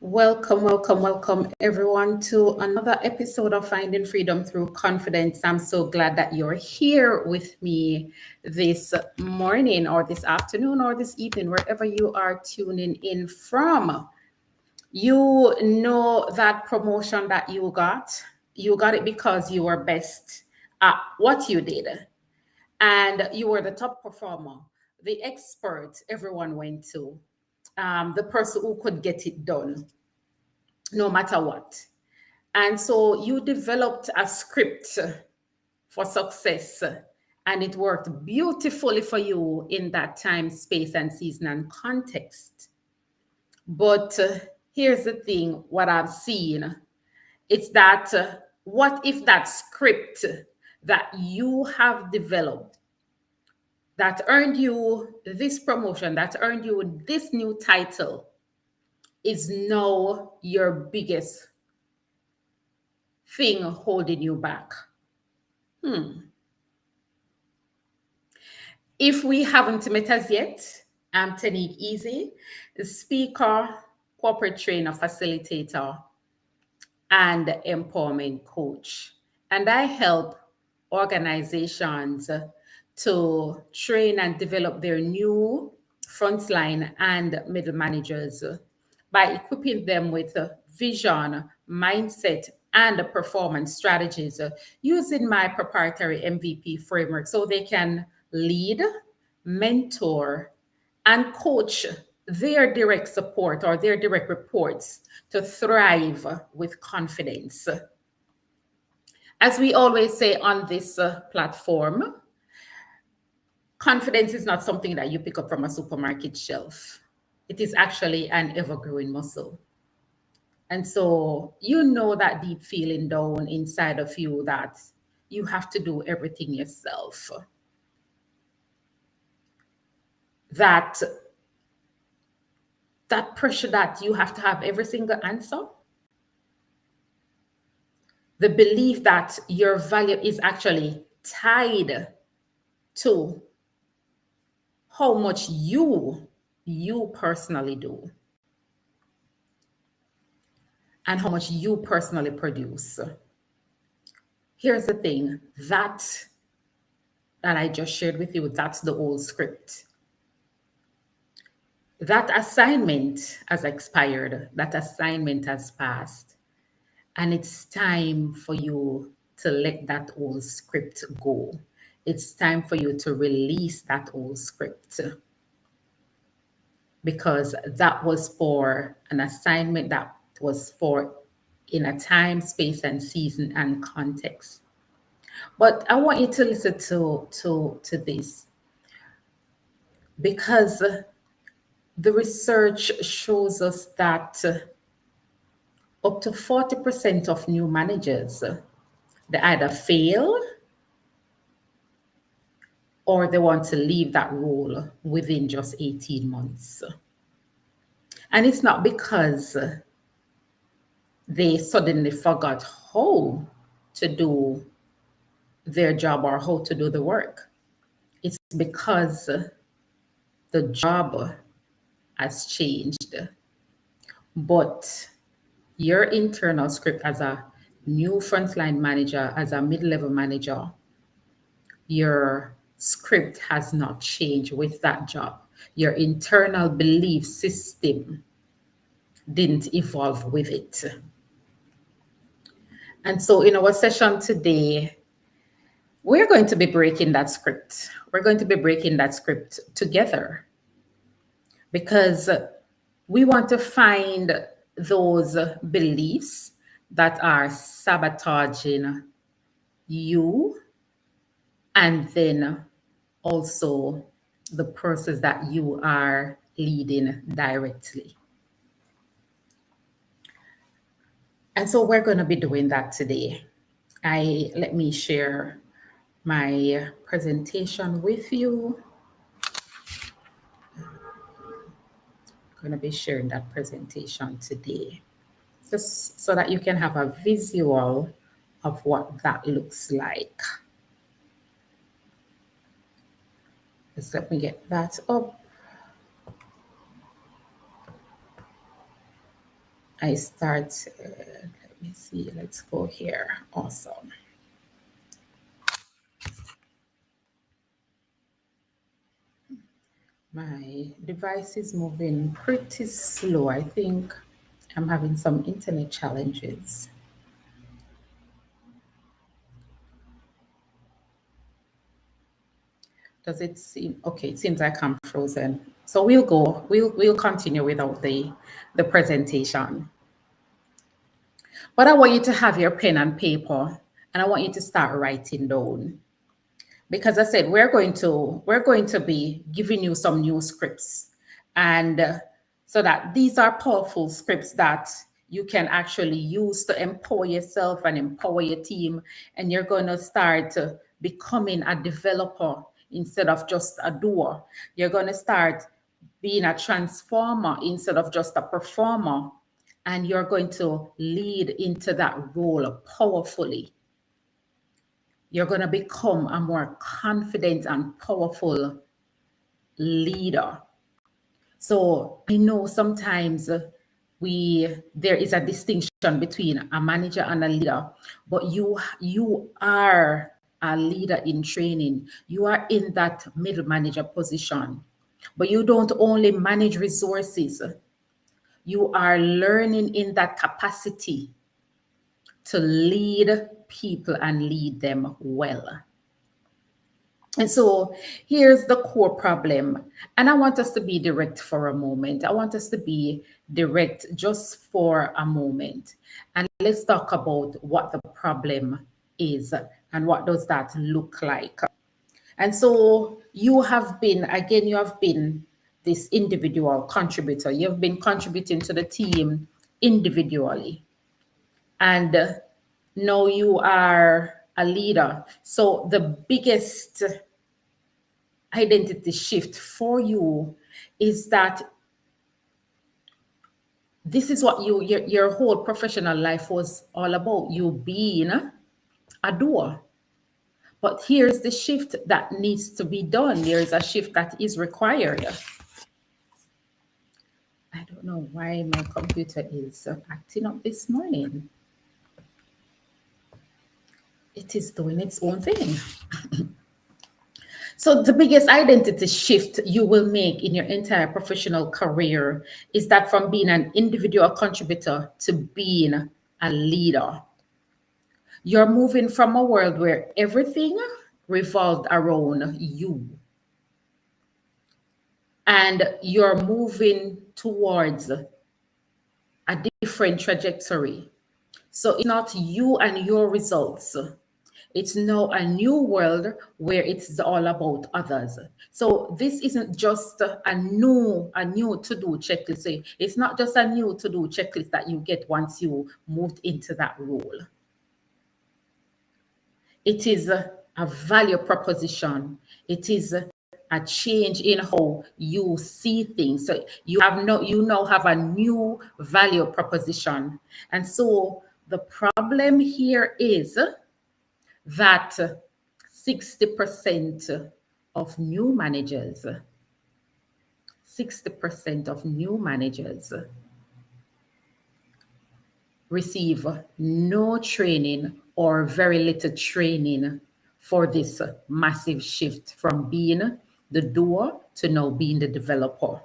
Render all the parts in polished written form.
Welcome, everyone, to another episode of Finding Freedom Through Confidence. I'm so glad that you're here with me this morning, or this afternoon, or this evening, wherever you are tuning in from. You know that promotion that you got it because you were best at what you did, and you were the top performer, the expert everyone went to, the person who could get it done no matter what. And so you developed a script for success, and it worked beautifully for you in that time, space, and season and context. But here's the thing, what I've seen, it's that what if that script that you have developed that earned you this promotion, that earned you this new title, is now your biggest thing holding you back? If we haven't met us yet, I'm Tanique Easy, the speaker, corporate trainer, facilitator, and empowerment coach. And I help organizations to train and develop their new frontline and middle managers by equipping them with vision, mindset, and performance strategies using my proprietary MVP framework so they can lead, mentor, and coach their direct support or their direct reports to thrive with confidence. As we always say on this platform, confidence is not something that you pick up from a supermarket shelf. It is actually an ever growing muscle. And so, you know, that deep feeling down inside of you that you have to do everything yourself. That that pressure that you have to have every single answer. The belief that your value is actually tied to how much you personally do and how much you personally produce. Here's the thing, that I just shared with you, that's the old script. That assignment has expired, that assignment has passed, and it's time for you to let that old script go. It's time for you to release that old script, because that was for an assignment, that was for in a time, space, and season and context. But I want you to listen to this, because the research shows us that up to 40% of new managers, they either fail or they want to leave that role within just 18 months. And it's not because they suddenly forgot how to do their job or how to do the work. It's because the job has changed. But your internal script as a new frontline manager, as a mid-level manager, your script has not changed with that job. Your internal belief system didn't evolve with it. And so in our session today, we're going to be breaking that script. We're going to be breaking that script together, because we want to find those beliefs that are sabotaging you, and then also the process that you are leading directly. And so we're going to be doing that today. Let me share my presentation with you. I'm going to be sharing that presentation today, just so that you can have a visual of what that looks like. Just let me get that up. I start, let me see, let's go here. Awesome. My device is moving pretty slow. I think I'm having some internet challenges. Does it seem okay? It seems like I'm frozen. So we'll continue without the presentation. But I want you to have your pen and paper and I want you to start writing down. Because I said we're going to be giving you some new scripts, and so that these are powerful scripts that you can actually use to empower yourself and empower your team, and you're going to start becoming a developer instead of just a doer. You're going to start being a transformer instead of just a performer, and you're going to lead into that role powerfully. You're going to become a more confident and powerful leader. So I know sometimes there is a distinction between a manager and a leader, but you are a leader in training. You are in that middle manager position, but you don't only manage resources. You are learning in that capacity to lead people and lead them well. And so here's the core problem. And I want us to be direct for a moment. I want us to be direct just for a moment. And let's talk about what the problem is and what does that look like. And so you have been this individual contributor. You've been contributing to the team individually. And now you are a leader. So the biggest identity shift for you is that this is what your whole professional life was all about, you being a doer. But here's the shift that needs to be done. There is a shift that is required. I don't know why my computer is acting up this morning. It is doing its own thing. So the biggest identity shift you will make in your entire professional career is that from being an individual contributor to being a leader. You're moving from a world where everything revolved around you, and you're moving towards a different trajectory. So it's not you and your results. It's now a new world where it's all about others. So this isn't just a new to-do checklist. It's not just a new to-do checklist that you get once you moved into that role. It is a value proposition. It is a change in how you see things. So you now have a new value proposition. And so the problem here is that 60% of new managers, 60% of new managers receive no training or very little training for this massive shift from being the doer to now being the developer.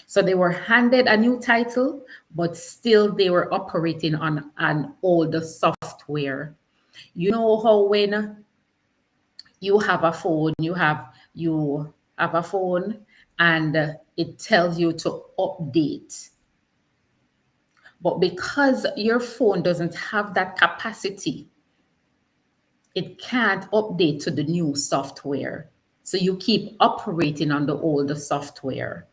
So they were handed a new title, but still they were operating on an older software. You know how when you have a phone, you have a phone and it tells you to update. But because your phone doesn't have that capacity, it can't update to the new software. So you keep operating on the older software.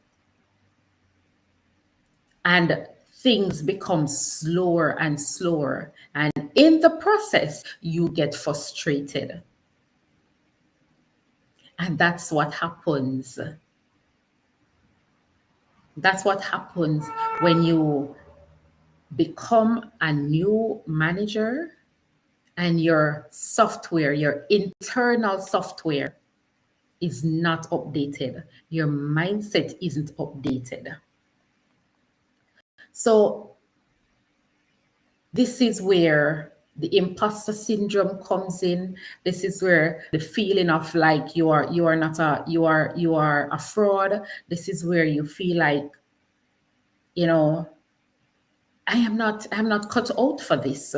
And things become slower and slower. And in the process, you get frustrated. And that's what happens. That's what happens when you become a new manager and your software, your internal software, is not updated. Your mindset isn't updated. So This is where the imposter syndrome comes in. This is where the feeling of like you are not a you are a fraud. This is where you feel like, you know, I'm not cut out for this.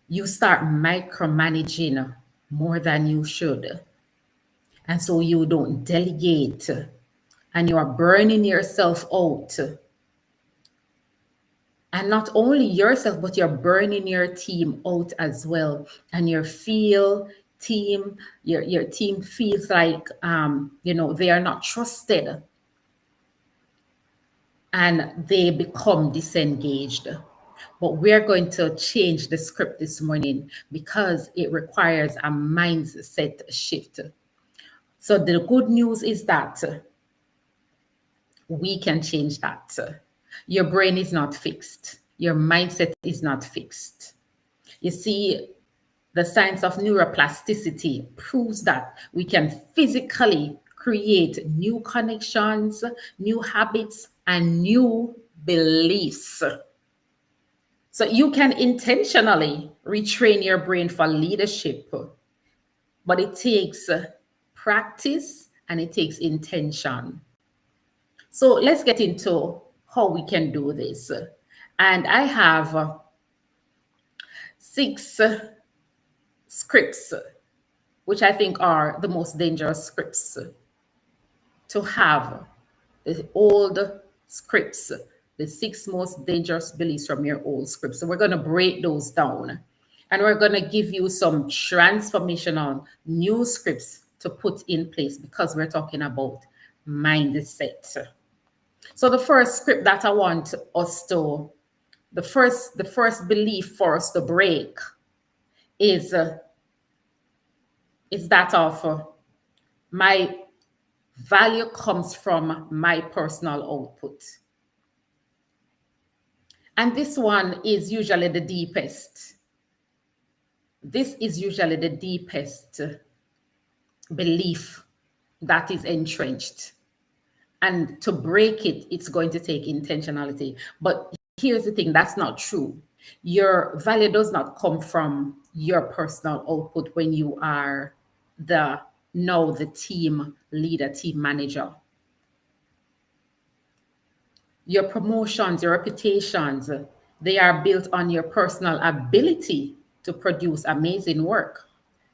You start micromanaging more than you should. And so you don't delegate and you are burning yourself out. And not only yourself, but you're burning your team out as well. And your team feels like they are not trusted and they become disengaged. But we're going to change the script this morning because it requires a mindset shift. So the good news is that we can change that. Your brain is not fixed. Your mindset is not fixed. You see, the science of neuroplasticity proves that we can physically create new connections, new habits, and new beliefs. So you can intentionally retrain your brain for leadership, but it takes practice and it takes intention. So let's get into how we can do this. And I have 6 scripts, which I think are the most dangerous scripts to have. The old scripts, the 6 most dangerous beliefs from your old scripts. So we're going to break those down. And we're going to give you some transformational new scripts to put in place because we're talking about mindset. So the first script that I want us to, the first belief for us to break is that of my value comes from my personal output. And this one is usually the deepest. This is usually the deepest belief that is entrenched. And to break it, it's going to take intentionality. But here's the thing, that's not true. Your value does not come from your personal output when you are the team leader, team manager. Your promotions, your reputations, they are built on your personal ability to produce amazing work.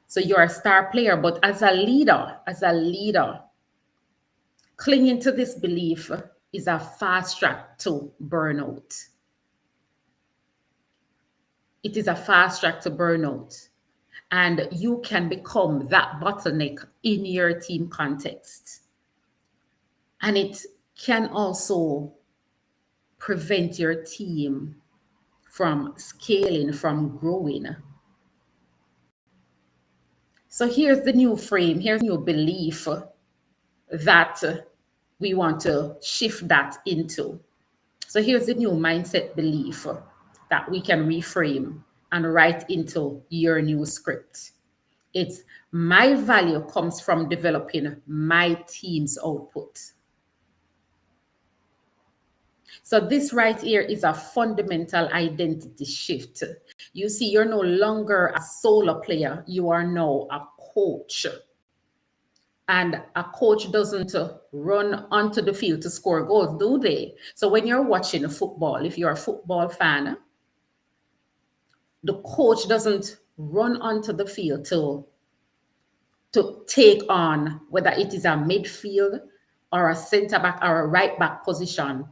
So you're a star player, but as a leader, clinging to this belief is a fast track to burnout. It is a fast track to burnout. And you can become that bottleneck in your team context. And it can also prevent your team from scaling, from growing. So here's the new frame, here's new belief that we want to shift that into. So here's the new mindset belief that we can reframe and write into your new script. It's my value comes from developing my team's output. So this right here is a fundamental identity shift. You see, you're no longer a solo player, you are now a coach. And a coach doesn't run onto the field to score goals, do they? So when you're watching football, if you're a football fan, the coach doesn't run onto the field to take on whether it is a midfield or a center back or a right back position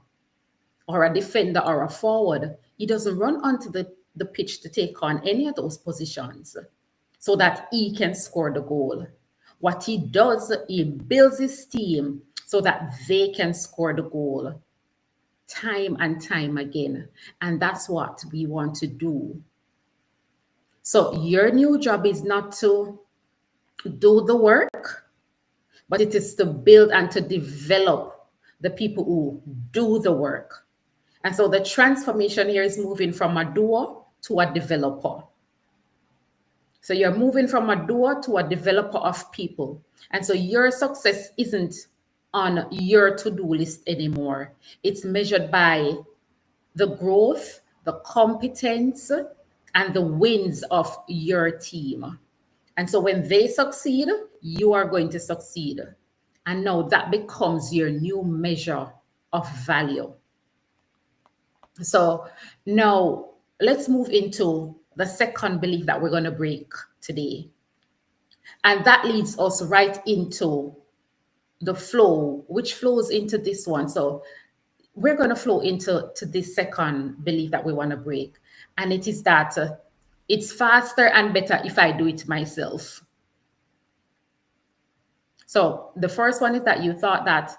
or a defender or a forward. He doesn't run onto the pitch to take on any of those positions so that he can score the goal. What he does, he builds his team so that they can score the goal time and time again. And that's what we want to do. So your new job is not to do the work, but it is to build and to develop the people who do the work. And so the transformation here is moving from a doer to a developer. So you're moving from a doer to a developer of people. And so your success isn't on your to-do list anymore. It's measured by the growth the competence, and the wins of your team. And so when they succeed, you are going to succeed. And now that becomes your new measure of value. So now let's move into the second belief that we're going to break today. And that leads us right into the flow, which flows into this one. So we're going to flow into this second belief that we want to break. And it is that it's faster and better if I do it myself. So the first one is that you thought that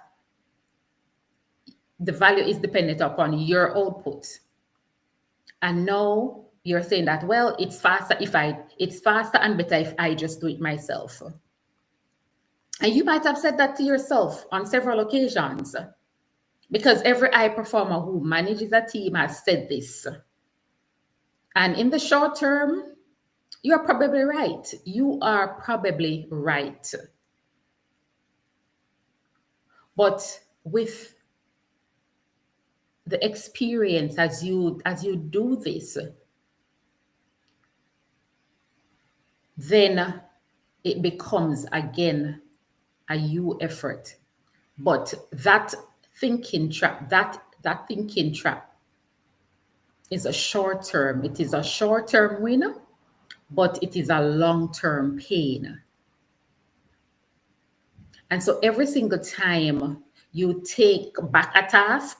the value is dependent upon your output. And now you're saying that, well, it's faster and better if I just do it myself. And you might have said that to yourself on several occasions because every high performer who manages a team has said this. And in the short term, you're probably right. You are probably right. But with the experience as you do this, then it becomes again a you effort. But that thinking trap, that thinking trap is a short term. It is a short term win, but it is a long term pain. And so every single time you take back a task,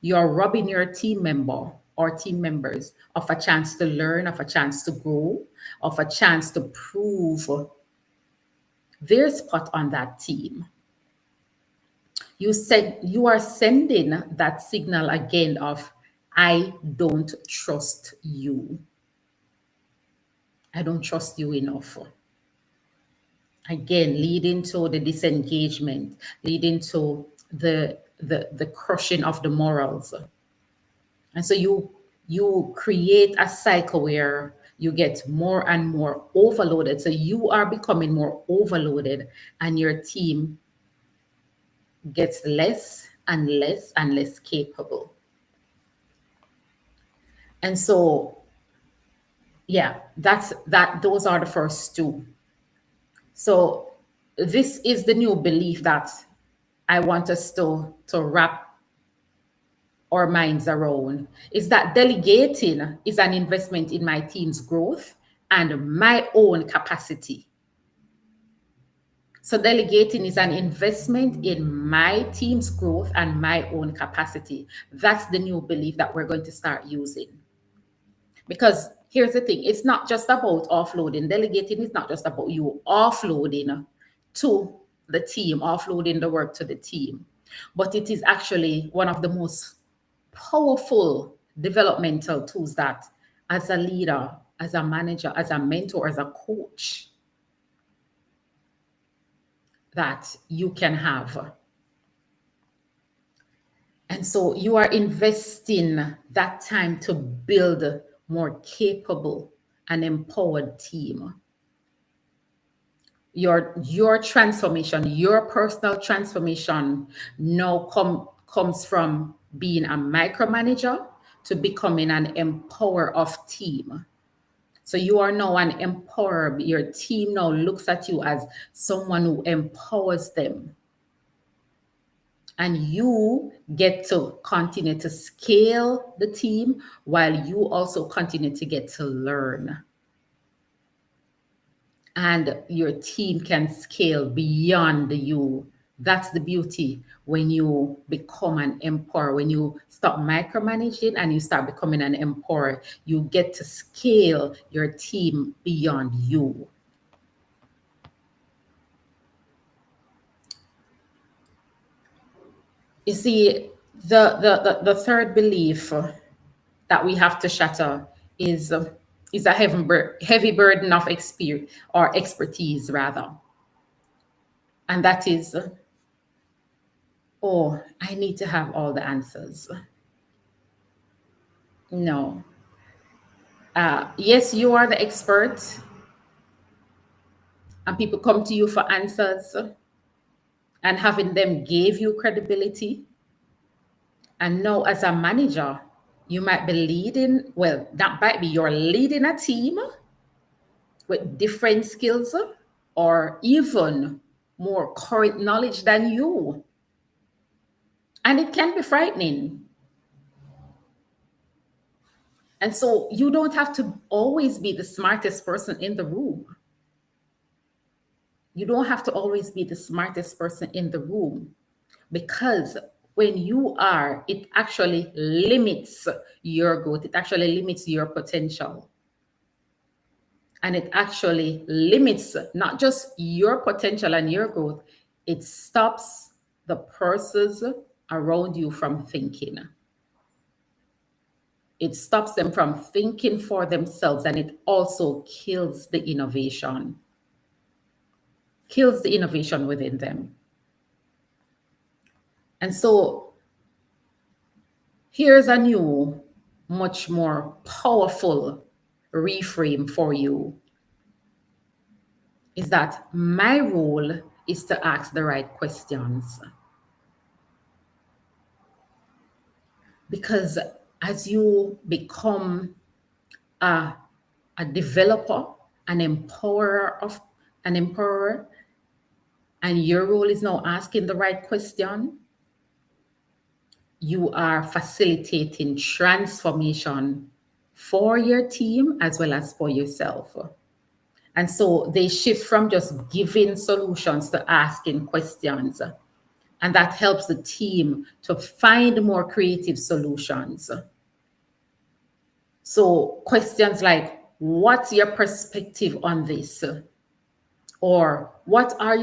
you're robbing your team member or team members of a chance to learn, of a chance to grow, of a chance to prove their spot on that team. You said you are sending that signal again of, I don't trust you. I don't trust you enough. Again, leading to the disengagement, leading to the crushing of the morals. And so you create a cycle where you get more and more overloaded. So you are becoming more overloaded and your team gets less and less and less capable. And so yeah, those are the first two. So this is the new belief that I want us to wrap our minds around, is that delegating is an investment in my team's growth and my own capacity. So delegating is an investment in my team's growth and my own capacity. That's the new belief that we're going to start using. Because here's the thing, it's not just about offloading. Delegating is not just about you offloading to the team, offloading the work to the team, but it is actually one of the most powerful developmental tools that, as a leader, as a manager, as a mentor, as a coach, that you can have. And so you are investing that time to build more capable and empowered team. Your transformation, your personal transformation now comes from being a micromanager to becoming an empower of team. So you are now an empower. Your team now looks at you as someone who empowers them. And you get to continue to scale the team while you also continue to get to learn. And your team can scale beyond you. That's the beauty when you become an empower, when you stop micromanaging and you start becoming an empower, you get to scale your team beyond you. You see, the third belief that we have to shatter is a heavy burden of experience or expertise rather. And that is, oh, I need to have all the answers. No. Yes, you are the expert, and people come to you for answers, and having them gave you credibility. And now, as a manager, You might be leading, well, that might be you're leading a team with different skills or even more current knowledge than you. And it can be frightening. And so you don't have to always be the smartest person in the room. You don't have to always be the smartest person in the room, because when you are, it actually limits your growth. It actually limits your potential. And it actually limits not just your potential and your growth, it stops the persons around you from thinking. It stops them from thinking for themselves, and it also kills the innovation within them. And so here's a new, much more powerful reframe for you, is that my role is to ask the right questions. Because as you become a, a developer, an empowerer, and your role is now asking the right question, you are facilitating transformation for your team as well as for yourself. And so they shift from just giving solutions to asking questions. And that helps the team to find more creative solutions. So questions like, what's your perspective on this? Or what are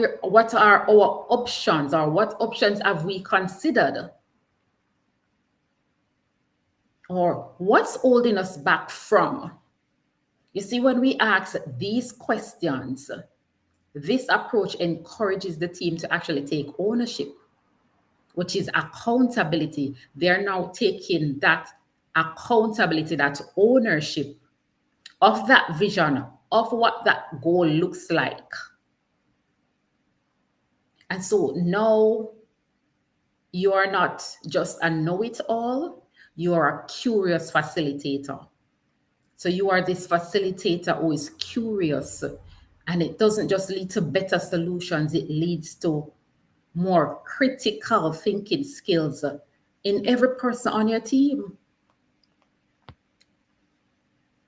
our options, or what options have we considered? Or what's holding us back from? You see, when we ask these questions, this approach encourages the team to actually take ownership, which is accountability. They're now taking that accountability, that ownership of that vision, of what that goal looks like. And so now you are not just a know-it-all, you are a curious facilitator. So you are this facilitator who is curious, and it doesn't just lead to better solutions, it leads to more critical thinking skills in every person on your team.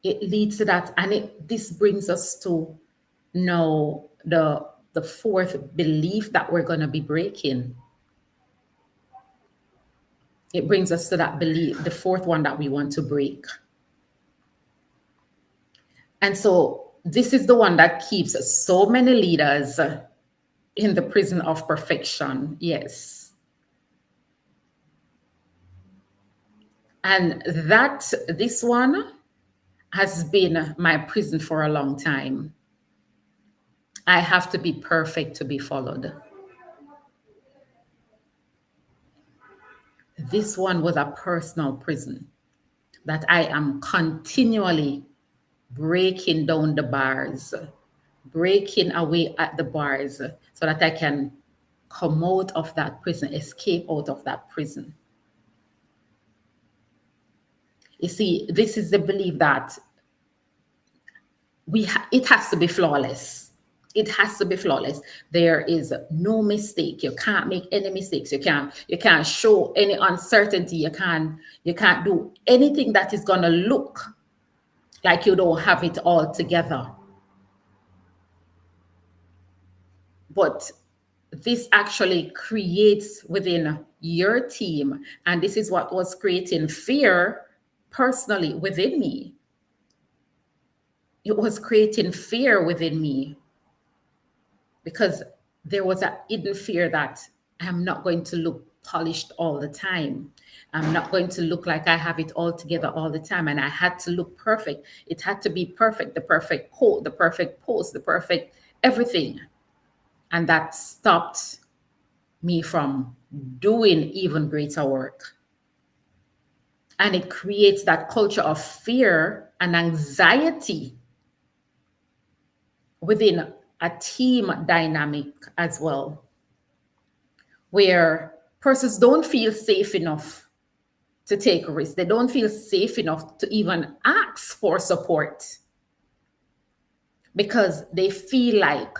It leads to that, and this brings us to now the fourth belief that we're going to be breaking. It brings us to that belief, the fourth one that we want to break. And so this is the one that keeps so many leaders in the prison of perfection. Yes. And this one has been my prison for a long time. I have to be perfect to be followed. This one was a personal prison that I am continually breaking down the bars, breaking away at the bars so that I can come out of that prison, escape out of that prison. You see, this is the belief that it has to be flawless. It has to be flawless. There is no mistake. You can't make any mistakes. You can't show any uncertainty. You can't do anything that is gonna look like you don't have it all together. But this actually creates within your team, and this is what was creating fear personally within me. It was creating fear within me because there was a hidden fear that I'm not going to look polished all the time. I'm not going to look like I have it all together all the time. And I had to look perfect. It had to be perfect, the perfect quote, the perfect post, the perfect everything. And that stopped me from doing even greater work. And it creates that culture of fear and anxiety within a team dynamic as well, where persons don't feel safe enough to take risks. They don't feel safe enough to even ask for support because they feel like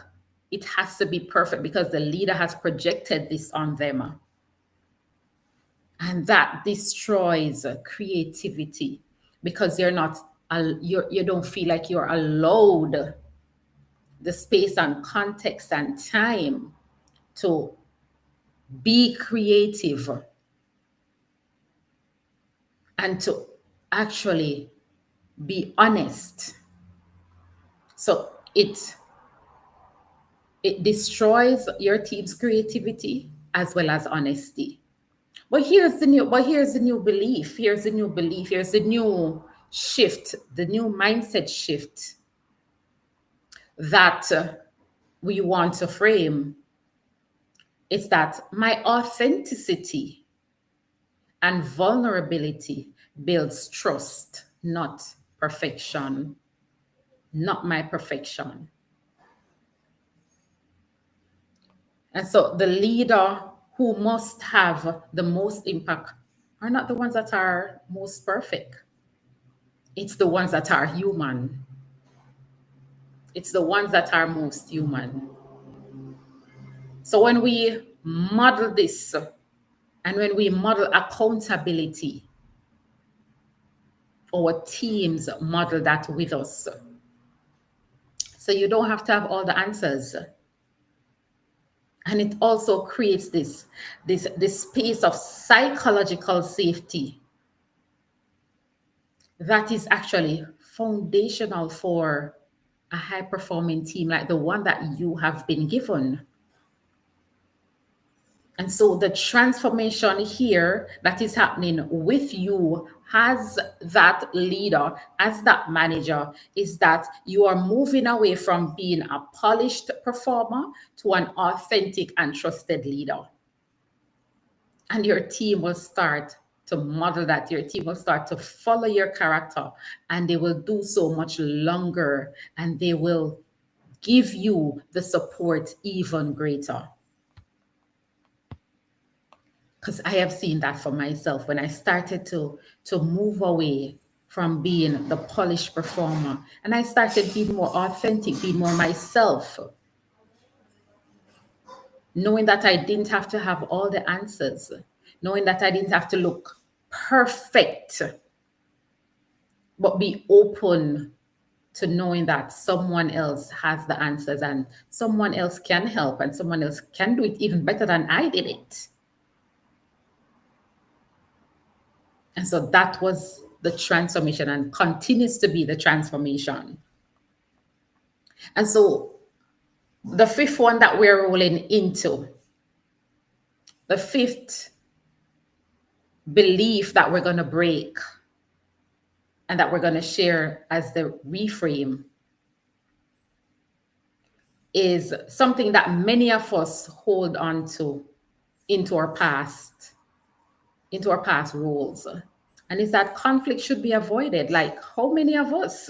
it has to be perfect because the leader has projected this on them. And that destroys creativity because you're not, you don't feel like you're allowed the space and context and time to be creative and to actually be honest. So it destroys your team's creativity as well as honesty. But here's the new belief. Here's the new belief. Here's the new shift, the new mindset shift that we want to frame. It's that my authenticity and vulnerability builds trust, not perfection, not my perfection. And so the leader who must have the most impact are not the ones that are most perfect. It's the ones that are human. It's the ones that are most human. So when we model this and when we model accountability, our teams model that with us. So you don't have to have all the answers. And it also creates this space of psychological safety that is actually foundational for a high performing team like the one that you have been given. And so the transformation here that is happening with you as that leader, as that manager, is that you are moving away from being a polished performer to an authentic and trusted leader. And your team will start to model that. Your team will start to follow your character, and they will do so much longer, and they will give you the support even greater. Because I have seen that for myself when I started to move away from being the polished performer and I started being more authentic, being more myself, knowing that I didn't have to have all the answers, knowing that I didn't have to look perfect, but be open to knowing that someone else has the answers and someone else can help and someone else can do it even better than I did it. And so that was the transformation and continues to be the transformation. And so the fifth one that we're rolling into, the fifth belief that we're going to break and that we're going to share as the reframe is something that many of us hold on to into our past roles. And it's that conflict should be avoided. Like, how many of us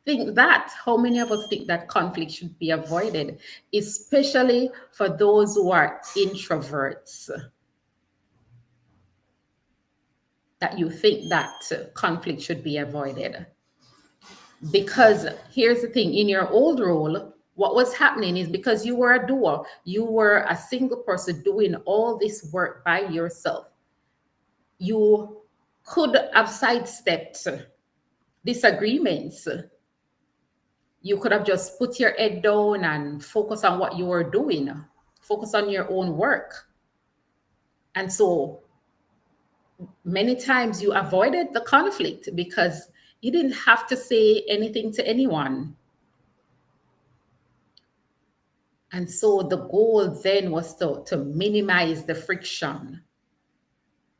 think that? How many of us think that conflict should be avoided, especially for those who are introverts? That you think that conflict should be avoided. Because here's the thing, in your old role, what was happening is because you were a doer, you were a single person doing all this work by yourself, you could have sidestepped disagreements. You could have just put your head down and focus on what you were doing, focus on your own work. And so many times you avoided the conflict because you didn't have to say anything to anyone. And so the goal then was to minimize the friction,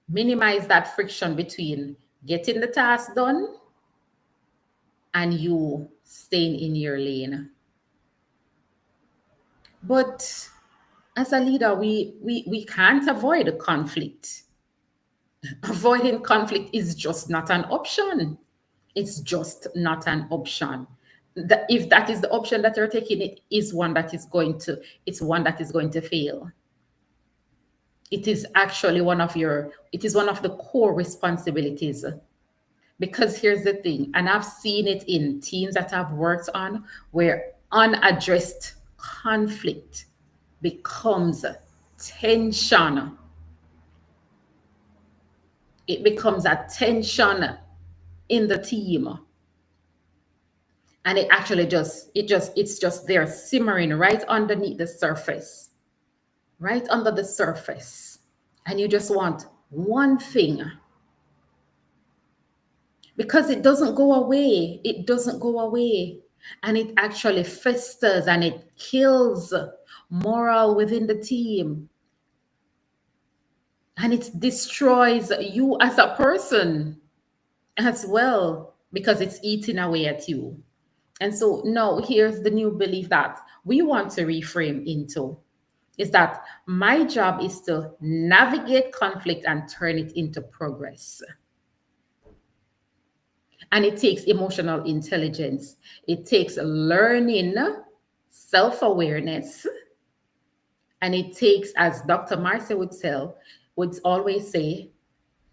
minimize that friction between getting the task done and you staying in your lane. But as a leader, we can't avoid a conflict. Avoiding conflict is just not an option. It's just not an option. If that is the option that you're taking, it's one that is going to fail. It is actually it is one of the core responsibilities. Because here's the thing, and I've seen it in teams that I've worked on where unaddressed conflict becomes tension. It becomes a tension in the team. And it actually it's just there simmering right underneath the surface, right under the surface. And you just want one thing, because it doesn't go away. It doesn't go away. And it actually festers and it kills morale within the team. And it destroys you as a person as well, because it's eating away at you. And so now here's the new belief that we want to reframe into, is that my job is to navigate conflict and turn it into progress. And it takes emotional intelligence. It takes learning, self-awareness, and it takes, as Dr. Marcia would always say,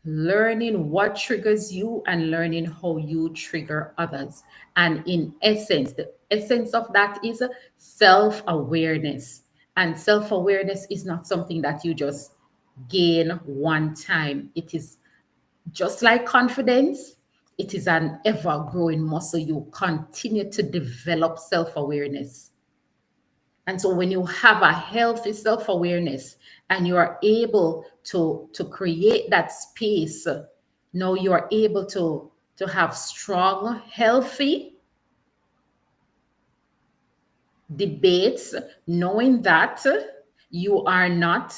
learning what triggers you and learning how you trigger others. And in essence, the essence of that is self-awareness. And self-awareness is not something that you just gain one time. It is just like confidence. It is an ever-growing muscle. You continue to develop self-awareness. And so when you have a healthy self-awareness and you are able to create that space, now you are able to have strong, healthy debates, knowing that you are not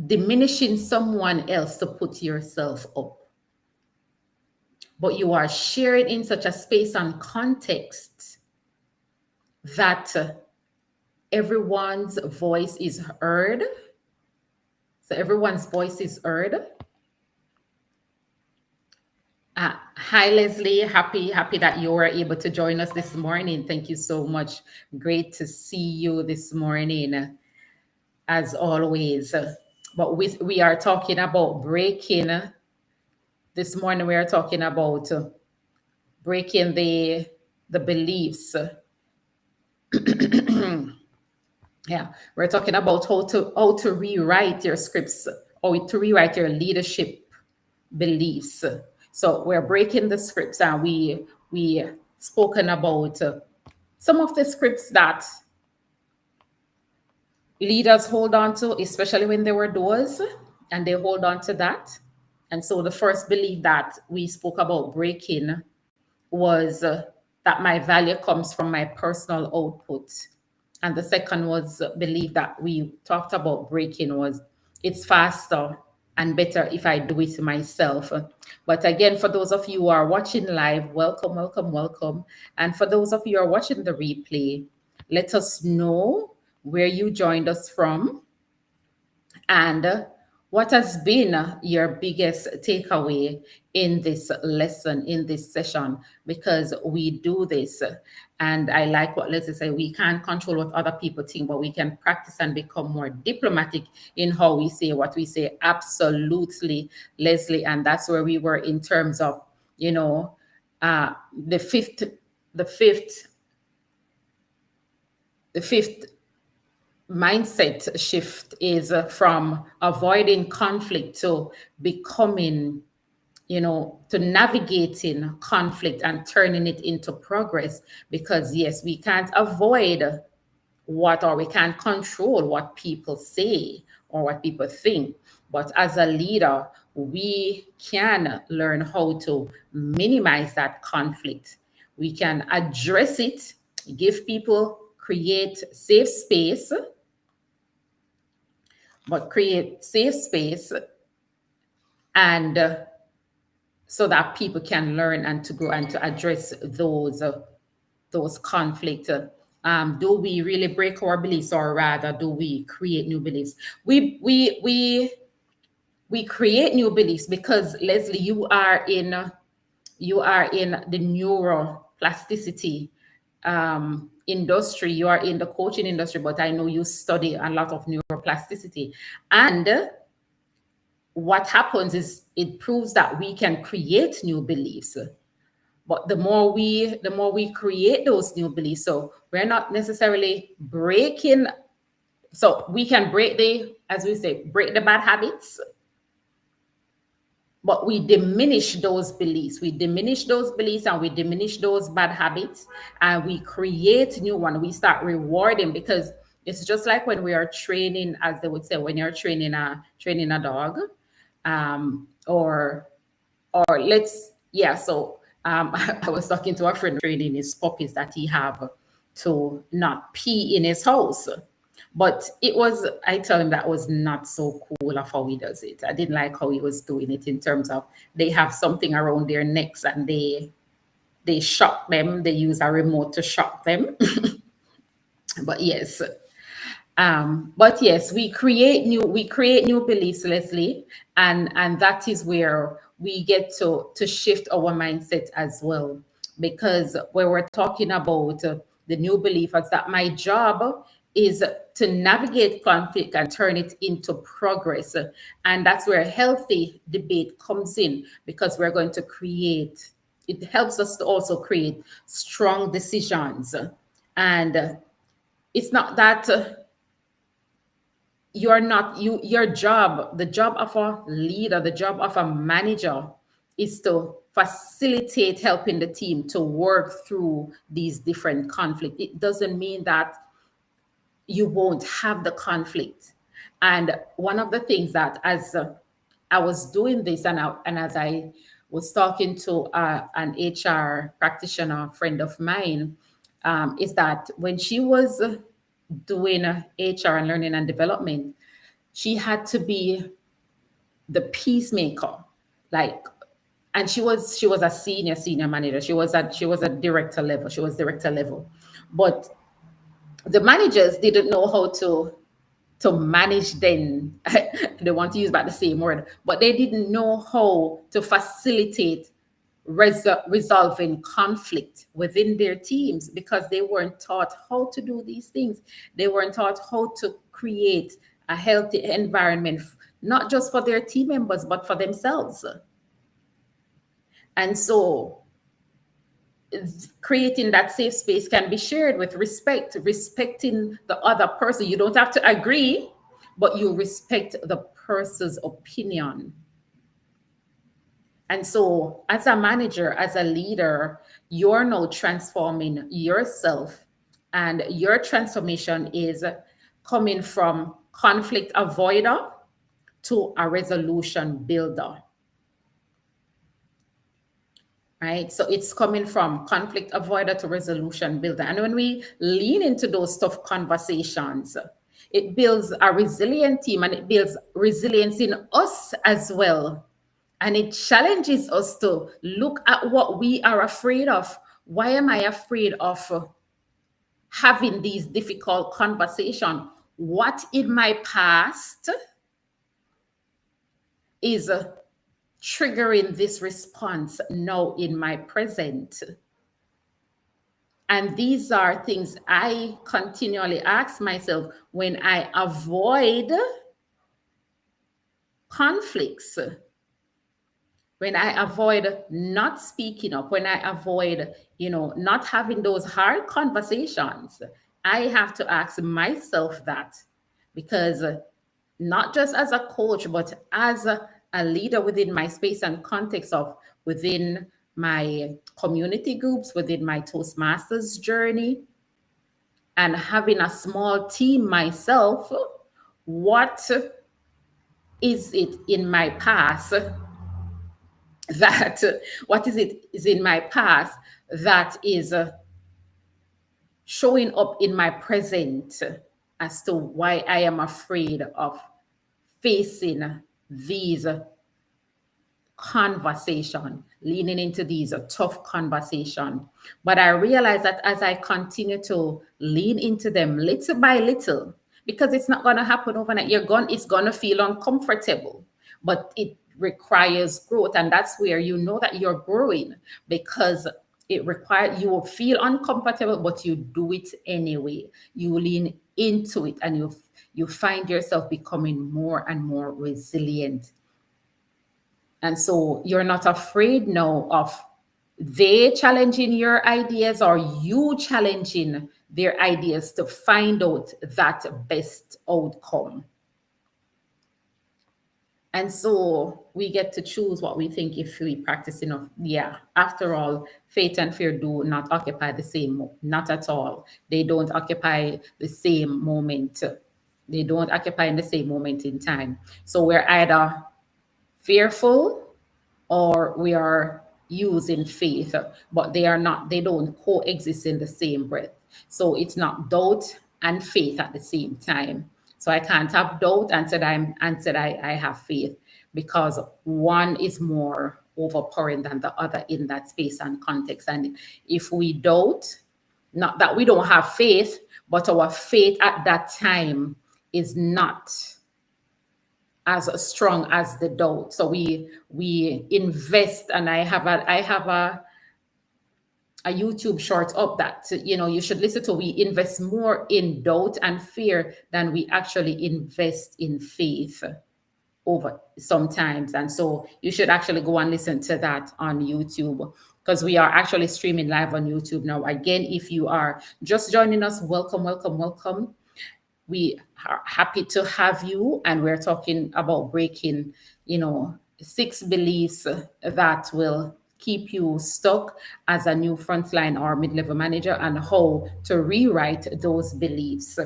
diminishing someone else to put yourself up, but you are sharing in such a space and context that everyone's voice is heard. So everyone's voice is heard. Hi, Leslie. Happy that you were able to join us this morning. Thank you so much. Great to see you this morning, as always. But we are talking about breaking. This morning we are talking about breaking the beliefs. Yeah, we're talking about how to rewrite your scripts, or to rewrite your leadership beliefs. So we're breaking the scripts, and we spoken about some of the scripts that leaders hold on to, especially when they were doers, and they hold on to that. And so the first belief that we spoke about breaking was that my value comes from my personal output. And the second was belief that we talked about breaking was it's faster and better if I do it myself. But again, for those of you who are watching live, welcome, welcome, welcome. And for those of you who are watching the replay, let us know where you joined us from, and what has been your biggest takeaway in this lesson, in this session? Because we do this, and I like what Leslie said, we can't control what other people think, but we can practice and become more diplomatic in how we say what we say. Absolutely, Leslie. And that's where we were in terms of, uh, the fifth, the fifth, the fifth mindset shift is from avoiding conflict to becoming, to navigating conflict and turning it into progress. Because yes, we can't avoid or we can't control what people say or what people think. But as a leader, we can learn how to minimize that conflict. We can address it, give people, create safe space, but create safe space, and so that people can learn and to grow and to address those conflicts. Do we really break our beliefs, or rather do we create new beliefs? We create new beliefs because, Leslie, you are in the neuroplasticity industry, you are in the coaching industry, but I know you study a lot of neuroplasticity. And what happens is it proves that we can create new beliefs. But the more we create those new beliefs, so we're not necessarily breaking, so we can break the, as we say, break the bad habits, but we diminish those beliefs. We diminish those beliefs and we diminish those bad habits, and we create new one. We start rewarding, because it's just like when we are training, as they would say, when you're training a dog, or let's, yeah. So I was talking to a friend training his puppies that he have to not pee in his house. But it was, I tell him that was not so cool of how he does it. I didn't like how he was doing it, in terms of they have something around their necks and they shock them. They use a remote to shock them. But yes, we create new beliefs, Leslie, and that is where we get to shift our mindset as well. Because when we're talking about the new belief, is that my job is to navigate conflict and turn it into progress. And that's where healthy debate comes in, because we're going to create, it helps us to also create strong decisions. And it's not that you're not you your job, the job of a leader, the job of a manager, is to facilitate helping the team to work through these different conflicts. It doesn't mean that you won't have the conflict. And one of the things that, as I was doing this, and as I was talking to an HR practitioner friend of mine, is that when she was doing HR and learning and development, she had to be the peacemaker, like, and she was a senior manager. She was a director level. She was director level, but the managers didn't know how to manage them. They want to use about the same word, but they didn't know how to facilitate resolving conflict within their teams, because they weren't taught how to do these things. They weren't taught how to create a healthy environment, not just for their team members, but for themselves. And so creating that safe space can be shared with respect, respecting the other person. You don't have to agree, but you respect the person's opinion. And so, as a manager, as a leader, you're now transforming yourself, and your transformation is coming from conflict avoider to a resolution builder. Right? So it's coming from conflict avoider to resolution builder. And when we lean into those tough conversations, it builds a resilient team, and it builds resilience in us as well. And it challenges us to look at what we are afraid of. Why am I afraid of having these difficult conversations? What in my past is triggering this response now in my present? And these are things I continually ask myself when I avoid conflicts, when I avoid not speaking up, when I avoid, not having those hard conversations. I have to ask myself that, because not just as a coach, but as a leader within my space and context of within my community groups, within my Toastmasters journey, and having a small team myself, what is it in my past that what is in my past that is showing up in my present, as to why I am afraid of facing these conversation, leaning into these tough conversation. But I realize that as I continue to lean into them little by little, because it's not going to happen overnight, it's going to feel uncomfortable, but it requires growth. And that's where you know that you're growing, because It requires, you will feel uncomfortable, but you do it anyway. You lean into it, and you find yourself becoming more and more resilient. And so you're not afraid now of they challenging your ideas or you challenging their ideas to find out that best outcome. And so we get to choose what we think if we practice enough. Yeah, after all, faith and fear do not occupy the same, not at all. They don't occupy the same moment. They don't occupy in the same moment in time. So we're either fearful or we are using faith, but they are not, they don't coexist in the same breath. So it's not doubt and faith at the same time. So I can't have doubt and said I have faith, because one is more overpowering than the other in that space and context. And if we doubt, not that we don't have faith, but our faith at that time is not as strong as the doubt. So we invest, and I have a YouTube short up that you should listen to. We invest more in doubt and fear than we actually invest in faith over sometimes. And so you should actually go and listen to that on YouTube, because we are actually streaming live on YouTube now. Again, if you are just joining us, welcome, welcome, welcome. We are happy to have you, and we're talking about breaking 6 beliefs that will keep you stuck as a new frontline or mid-level manager, and how to rewrite those beliefs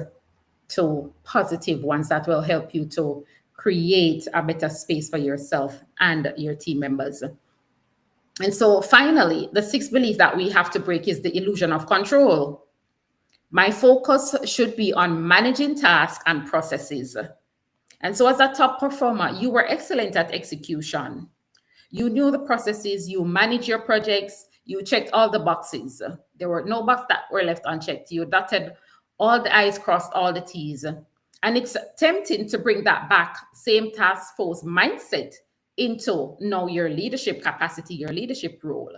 to positive ones that will help you to create a better space for yourself and your team members. And so finally, the 6th belief that we have to break is the illusion of control. My focus should be on managing tasks and processes. And so as a top performer, you were excellent at execution. You knew the processes, you managed your projects, you checked all the boxes. There were no boxes that were left unchecked. You dotted all the I's, crossed all the T's. And it's tempting to bring that back, same task force mindset, into now your leadership capacity, your leadership role.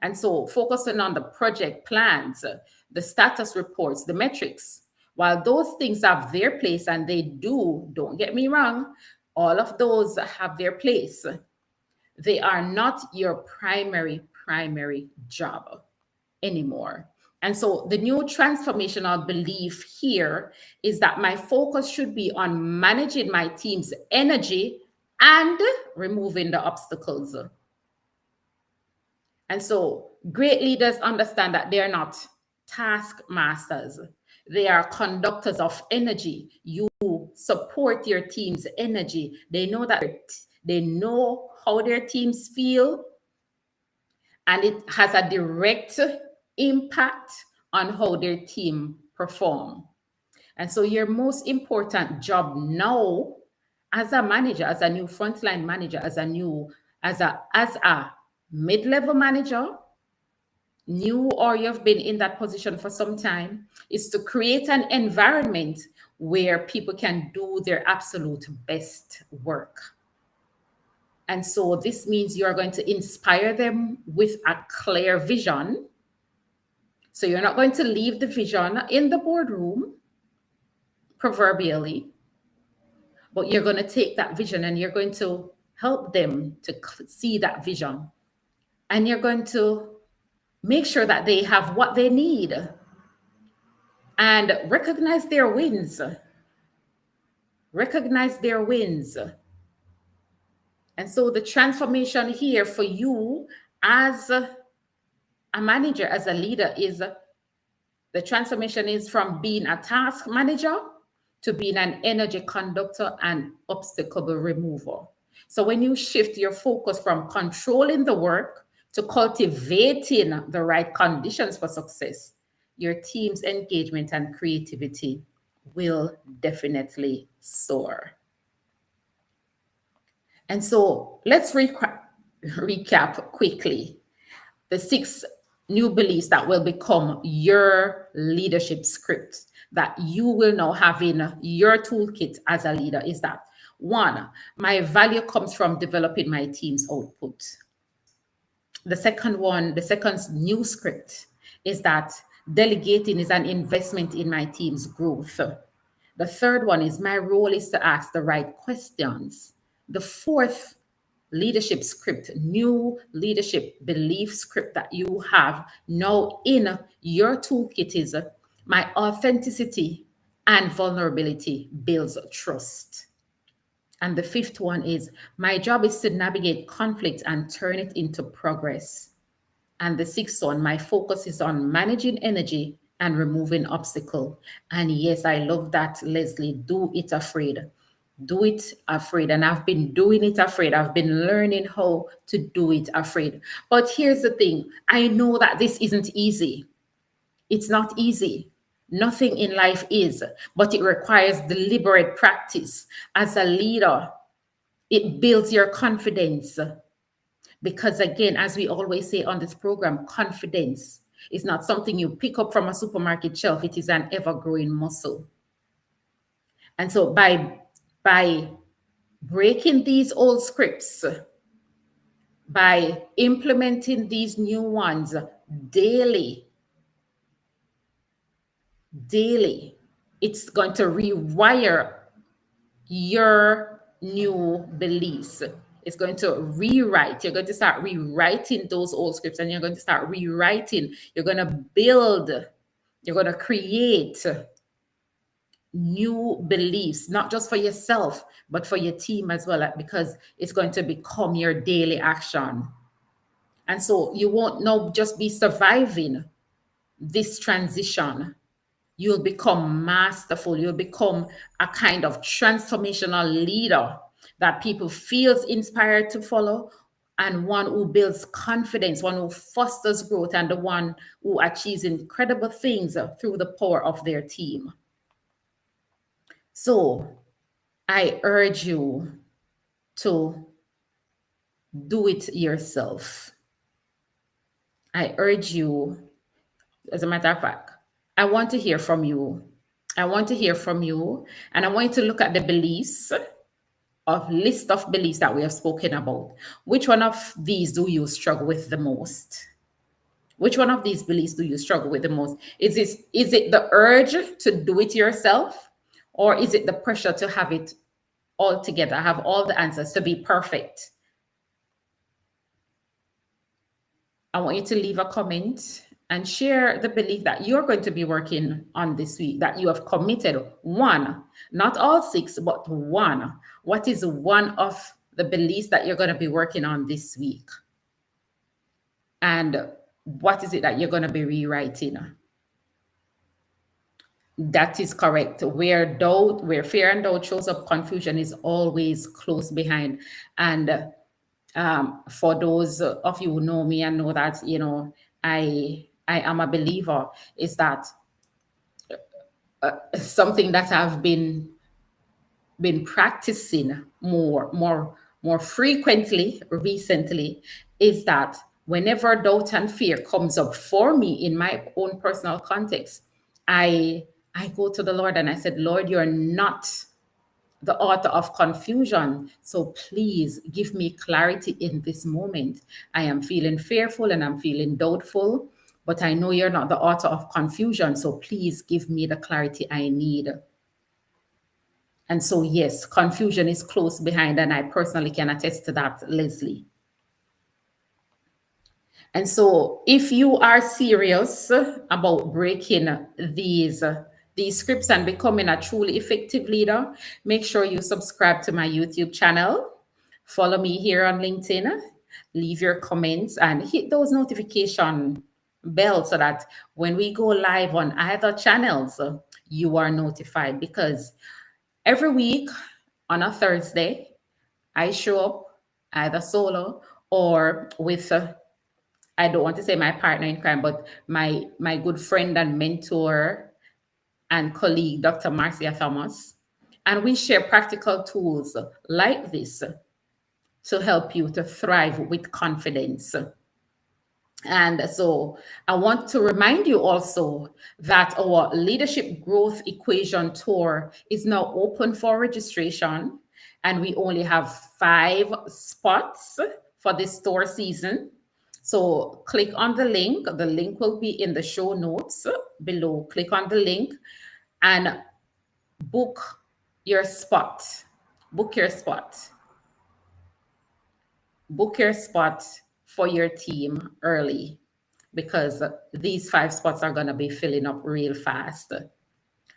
And so focusing on the project plans, the status reports, the metrics, while those things have their place, and they don't get me wrong, all of those have their place, they are not your primary job anymore. And so the new transformational belief here is that my focus should be on managing my team's energy and removing the obstacles. And so great leaders understand that they're not taskmasters. They are conductors of energy. You support your team's energy. They know how their teams feel, and it has a direct impact on how their team perform. And so your most important job now as a manager, as a new frontline manager, as a mid-level manager, new or you've been in that position for some time, is to create an environment where people can do their absolute best work. And so this means you're going to inspire them with a clear vision. So you're not going to leave the vision in the boardroom, proverbially, but you're going to take that vision and you're going to help them to see that vision. And you're going to make sure that they have what they need and recognize their wins. Recognize their wins. And so the transformation here for you as a manager, as a leader, is the transformation is from being a task manager to being an energy conductor and obstacle remover. So when you shift your focus from controlling the work to cultivating the right conditions for success, your team's engagement and creativity will definitely soar. And so let's recap quickly the 6 new beliefs that will become your leadership script that you will now have in your toolkit as a leader. Is that 1, my value comes from developing my team's output. The second new script is that delegating is an investment in my team's growth. The third one is my role is to ask the right questions. The fourth leadership script, new leadership belief script that you have now in your toolkit is my authenticity and vulnerability builds trust. And the fifth one is my job is to navigate conflict and turn it into progress. And the sixth one, my focus is on managing energy and removing obstacle. And yes, I love that, Leslie. Do it afraid. Do it afraid. And I've been doing it afraid. I've been learning how to do it afraid. But here's the thing, I know that this isn't easy. It's not easy. Nothing in life is, but it requires deliberate practice. As a leader, it builds your confidence. Because again, as we always say on this program, confidence is not something you pick up from a supermarket shelf. It is an ever-growing muscle. And so by breaking these old scripts, by implementing these new ones daily, it's going to rewire your new beliefs. It's going to rewrite. You're going to start rewriting those old scripts, and you're going to start rewriting. You're going to build, you're going to create new beliefs, not just for yourself, but for your team as well, because it's going to become your daily action. And so you won't now just be surviving this transition. You'll become masterful. You'll become a kind of transformational leader that people feels inspired to follow, and one who builds confidence, one who fosters growth, and the one who achieves incredible things through the power of their team. So I urge you to do it yourself. I urge you, as a matter of fact, I want to hear from you. I want to hear from you, and I want you to look at the beliefs, of list of beliefs that we have spoken about. Which one of these do you struggle with the most? Which one of these beliefs do you struggle with the most? Is it the urge to do it yourself, or is it the pressure to have it all together, have all the answers, to be perfect? I want you to leave a comment and share the belief that you're going to be working on this week, that you have committed one, not all six, but one. What is one of the beliefs that you're going to be working on this week? And what is it that you're going to be rewriting? That is correct. Where fear and doubt shows up, confusion is always close behind. And for those of you who know me and know that, I am a believer, is that something that I've been practicing more frequently recently, is that whenever doubt and fear comes up for me in my own personal context, I go to the Lord and I said, Lord, you're not the author of confusion. So please give me clarity in this moment. I am feeling fearful and I'm feeling doubtful, but I know you're not the author of confusion. So please give me the clarity I need. And so, yes, confusion is close behind, and I personally can attest to that, Leslie. And so, if you are serious about breaking these scripts and becoming a truly effective leader, make sure you subscribe to my YouTube channel, follow me here on LinkedIn, leave your comments, and hit those notification bells so that when we go live on either channels, you are notified. Because every week on a Thursday, I show up either solo or with I don't want to say my partner in crime, but my good friend and mentor and colleague, Dr. Marcia Thomas. And we share practical tools like this to help you to thrive with confidence. And so I want to remind you also that our Leadership Growth Equation Tour is now open for registration, and we only have 5 spots for this tour season. So click on the link. The link will be in the show notes below. Click on the link and book your spot. Book your spot. Book your spot for your team early because these 5 spots are going to be filling up real fast.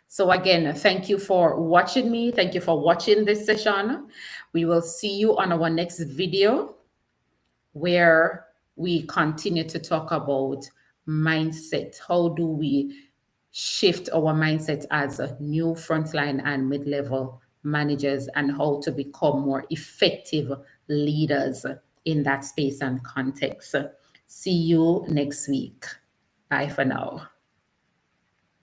So again, thank you for watching me. Thank you for watching this session. We will see you on our next video where we continue to talk about mindset. How do we shift our mindset as a new frontline and mid-level managers, and how to become more effective leaders in that space and context. See you next week. Bye for now.